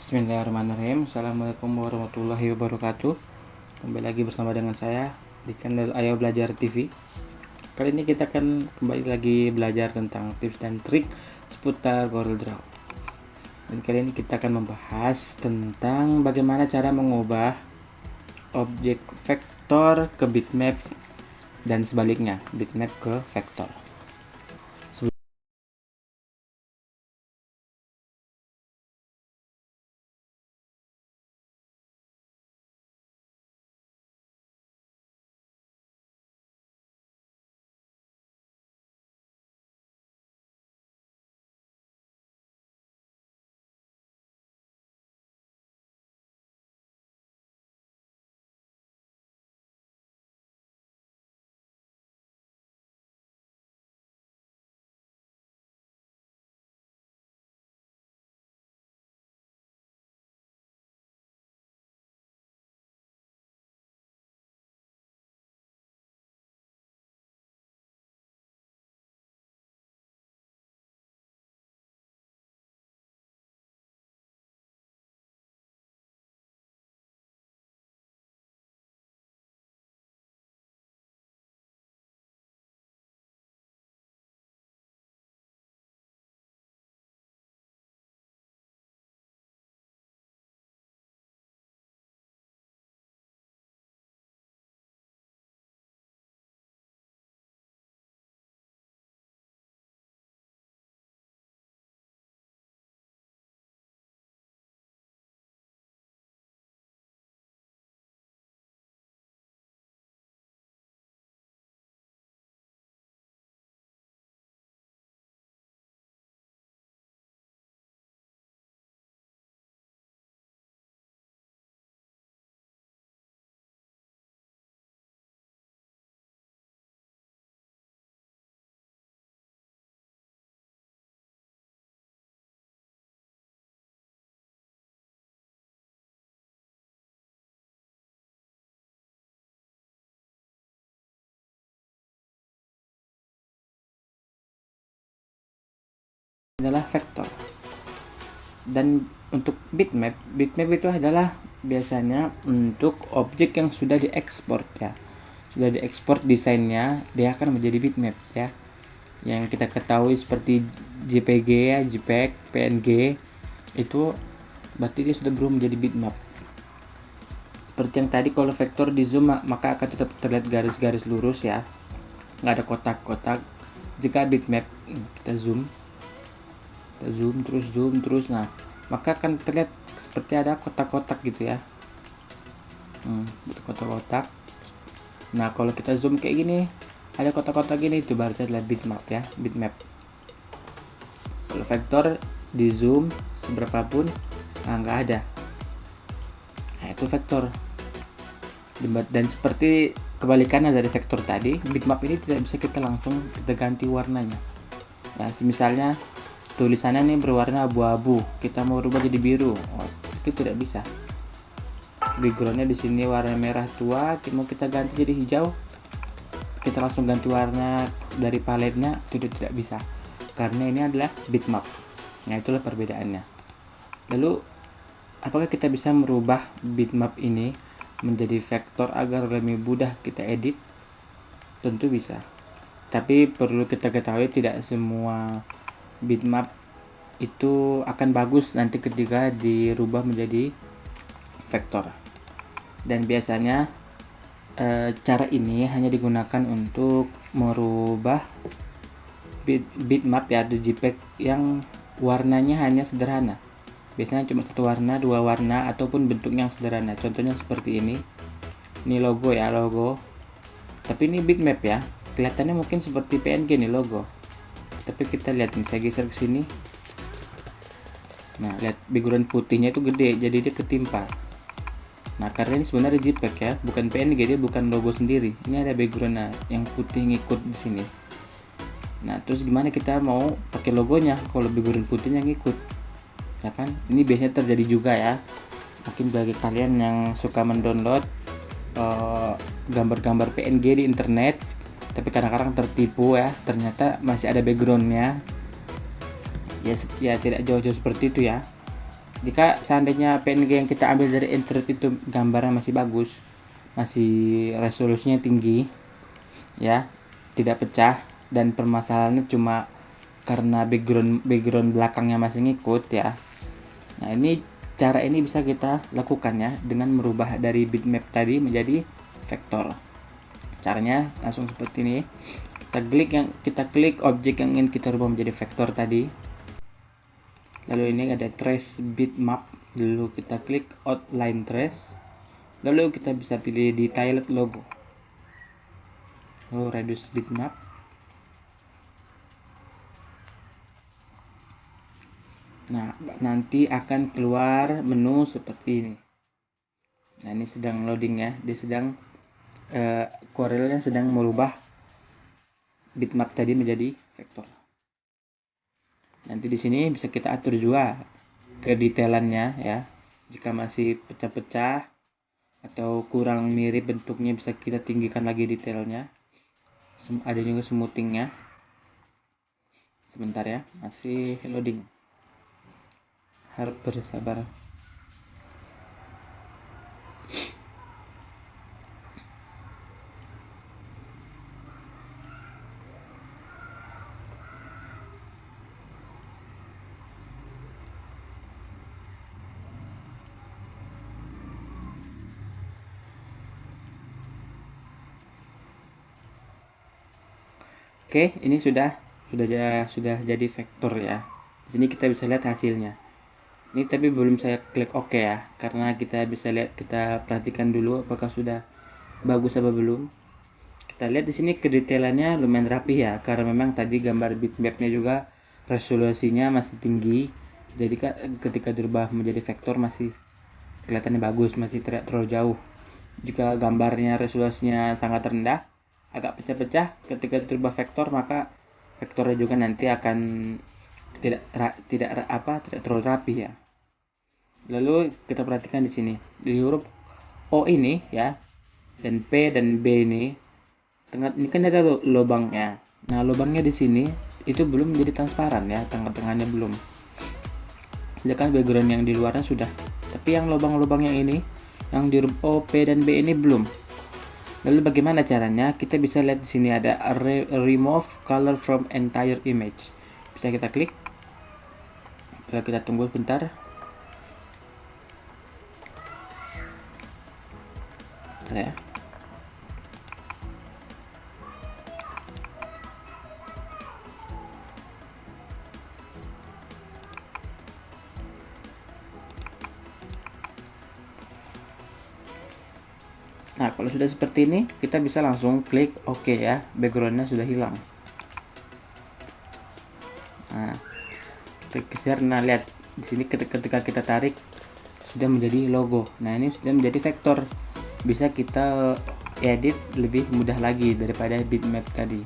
Bismillahirrahmanirrahim. Assalamualaikum warahmatullahi wabarakatuh. Kembali lagi bersama dengan saya di channel Ayo Belajar TV. Kali ini kita akan kembali lagi belajar tentang tips dan trik seputar CorelDRAW. Dan kali ini kita akan membahas tentang bagaimana cara mengubah objek vektor ke bitmap dan sebaliknya, bitmap ke vektor. Adalah vektor. Dan untuk bitmap itu adalah biasanya untuk objek yang sudah diekspor ya. Sudah diekspor desainnya, dia akan menjadi bitmap ya. Yang kita ketahui seperti JPG ya, JPEG, PNG itu berarti dia sudah berubah menjadi bitmap. Seperti yang tadi, kalau vektor di zoom maka akan tetap terlihat garis-garis lurus ya, nggak ada kotak-kotak. Jika bitmap kita zoom terus, nah maka akan terlihat seperti ada kotak-kotak gitu ya, kotak-kotak. Nah kalau kita zoom kayak gini, ada kotak-kotak gini, itu berarti adalah bitmap ya, bitmap. Kalau vektor di zoom seberapapun, nggak ada, nah itu vektor. Dan seperti kebalikannya dari vektor tadi, bitmap ini tidak bisa kita langsung kita ganti warnanya ya. Misalnya tulisannya ini berwarna abu-abu, kita mau rubah jadi biru, itu tidak bisa. Backgroundnya di sini warna merah tua, mau kita ganti jadi hijau, kita langsung ganti warna dari paletnya, itu tidak bisa, karena ini adalah bitmap. Nah itulah perbedaannya. Lalu apakah kita bisa merubah bitmap ini menjadi vektor agar lebih mudah kita edit? Tentu bisa, tapi perlu kita ketahui tidak semua bitmap itu akan bagus nanti ketika dirubah menjadi vektor. Dan biasanya cara ini hanya digunakan untuk merubah bitmap ya, atau JPEG yang warnanya hanya sederhana. Biasanya cuma satu warna, dua warna, ataupun bentuk yang sederhana. Contohnya seperti ini. Ini logo ya, logo. Tapi ini bitmap ya. Kelihatannya mungkin seperti PNG nih logo. Tapi kita lihat nih, saya geser ke sini. Nah, lihat background putihnya itu gede, jadi dia ketimpa. Nah, karena ini sebenarnya JPEG ya, bukan PNG, dia bukan logo sendiri. Ini ada background yang putih ngikut di sini. Nah, terus gimana kita mau pakai logonya kalau background putihnya ngikut? Ya kan? Ini biasanya terjadi juga ya. Mungkin bagi kalian yang suka mendownload gambar-gambar PNG di internet, tapi kadang-kadang tertipu ya, ternyata masih ada backgroundnya ya, tidak jauh-jauh seperti itu ya. Jika seandainya PNG yang kita ambil dari internet itu gambarnya masih bagus, masih resolusinya tinggi, ya, tidak pecah, dan permasalahannya cuma karena background belakangnya masih ngikut ya. Nah, ini cara ini bisa kita lakukan ya dengan merubah dari bitmap tadi menjadi vektor. Caranya langsung seperti ini. Kita klik objek yang ingin kita rubah menjadi vektor tadi. Lalu ini ada trace bitmap. Lalu kita klik outline trace. Lalu kita bisa pilih detailed logo. Lalu reduce bitmap. Nah, nanti akan keluar menu seperti ini. Nah, ini sedang loading ya. Dia sedang Corelnya sedang merubah bitmap tadi menjadi vektor. Nanti di sini bisa kita atur juga kedetailannya ya. Jika masih pecah-pecah atau kurang mirip bentuknya, bisa kita tinggikan lagi detailnya. Ada juga smoothingnya. Sebentar ya, masih loading. Harap bersabar. Oke, ini sudah jadi vektor ya. Di sini kita bisa lihat hasilnya. Ini tapi belum saya klik OK ya, karena kita perhatikan dulu apakah sudah bagus apa belum. Kita lihat di sini kedetailannya lumayan rapi ya, karena memang tadi gambar bitmapnya juga resolusinya masih tinggi. Jadi ketika dirubah menjadi vektor masih kelihatannya bagus, masih tidak terlalu jauh. Jika gambarnya resolusinya sangat rendah, agak pecah-pecah, ketika dirubah vektor maka vektornya juga nanti akan tidak terlalu rapi ya. Lalu kita perhatikan di sini di huruf O ini ya, dan P dan B ini kan ada lubangnya. Nah, lubangnya di sini itu belum menjadi transparan ya, tengah-tengahnya belum. Sedangkan background yang di luarnya sudah. Tapi yang lubang-lubang yang ini, yang di huruf O, P dan B ini belum. Lalu bagaimana caranya? Kita bisa lihat di sini ada remove color from entire image. Bisa kita klik. Lalu kita tunggu sebentar. Ya. Nah, kalau sudah seperti ini, kita bisa langsung klik OK ya, backgroundnya sudah hilang. Nah, klik geser. Nah, lihat di sini ketika kita tarik sudah menjadi logo. Nah, ini sudah menjadi vektor. Bisa kita edit lebih mudah lagi daripada bitmap tadi.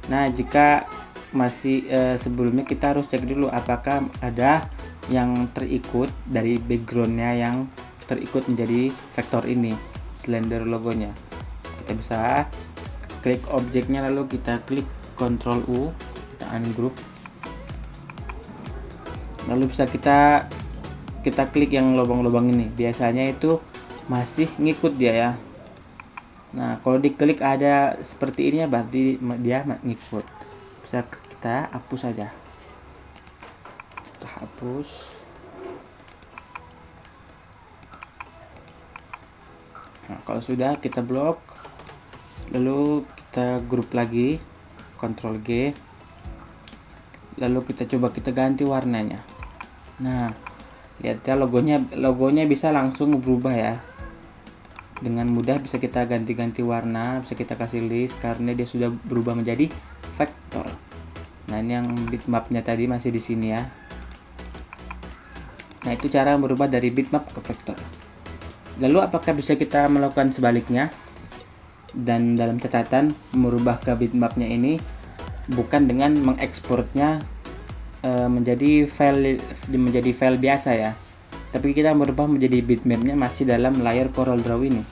Nah, jika masih sebelumnya kita harus cek dulu apakah ada yang terikut dari backgroundnya yang terikut menjadi vektor ini, slender logonya. Kita bisa klik objeknya, lalu kita klik Ctrl U, kita ungroup, lalu bisa kita klik yang lubang-lubang ini. Biasanya itu masih ngikut dia ya. Nah, kalau diklik ada seperti ini ya, berarti dia ngikut. Bisa kita hapus saja. Kita hapus. Nah, kalau sudah kita blok, lalu kita grup lagi, Ctrl G, lalu kita ganti warnanya. Nah, lihat ya, logonya bisa langsung berubah ya. Dengan mudah bisa kita ganti-ganti warna, bisa kita kasih list karena dia sudah berubah menjadi vektor. Nah, ini yang bitmapnya tadi masih di sini ya. Nah, itu cara merubah dari bitmap ke vektor. Lalu apakah bisa kita melakukan sebaliknya? Dan dalam catatan, merubah ke bitmapnya ini bukan dengan mengekspornya menjadi file biasa ya, tapi kita merubah menjadi bitmapnya masih dalam layar CorelDRAW ini.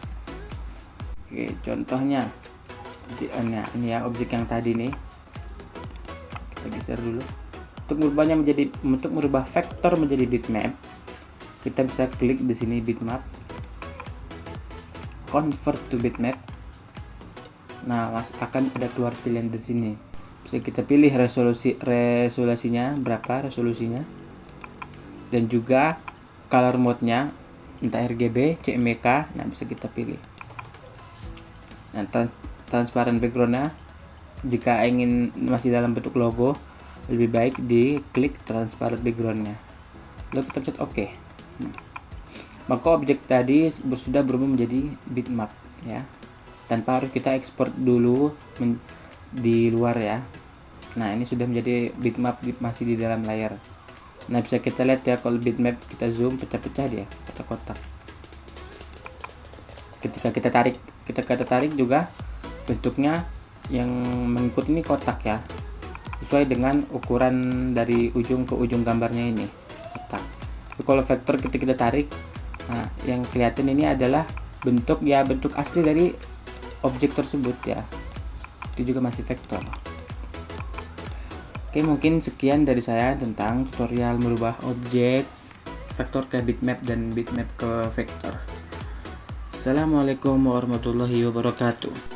Oke, contohnya ini ya, objek yang tadi nih kita geser dulu. Untuk merubah vektor menjadi bitmap, kita bisa klik di sini bitmap, convert to bitmap. Nah, akan ada keluar pilihan di sini. Bisa kita pilih resolusinya berapa resolusinya, dan juga color mode-nya, entah RGB, CMYK. Nah, bisa kita pilih. Nah, transparent background-nya, jika ingin masih dalam bentuk logo, lebih baik diklik transparent background-nya, lalu kita pencet OK. Maka objek tadi sudah berubah menjadi bitmap ya, tanpa harus kita ekspor dulu di luar ya. Nah, ini sudah menjadi bitmap masih di dalam layar. Nah, bisa kita lihat ya, kalau bitmap kita zoom, pecah-pecah dia, kotak-kotak. Ketika kita tarik juga bentuknya yang mengikuti ini kotak ya, sesuai dengan ukuran dari ujung ke ujung gambarnya ini kotak. Jadi kalau vektor kita tarik, nah yang kelihatan ini adalah bentuk asli dari objek tersebut ya, itu juga masih vektor. Oke, mungkin sekian dari saya tentang tutorial merubah objek vektor ke bitmap dan bitmap ke vektor. Assalamualaikum warahmatullahi wabarakatuh.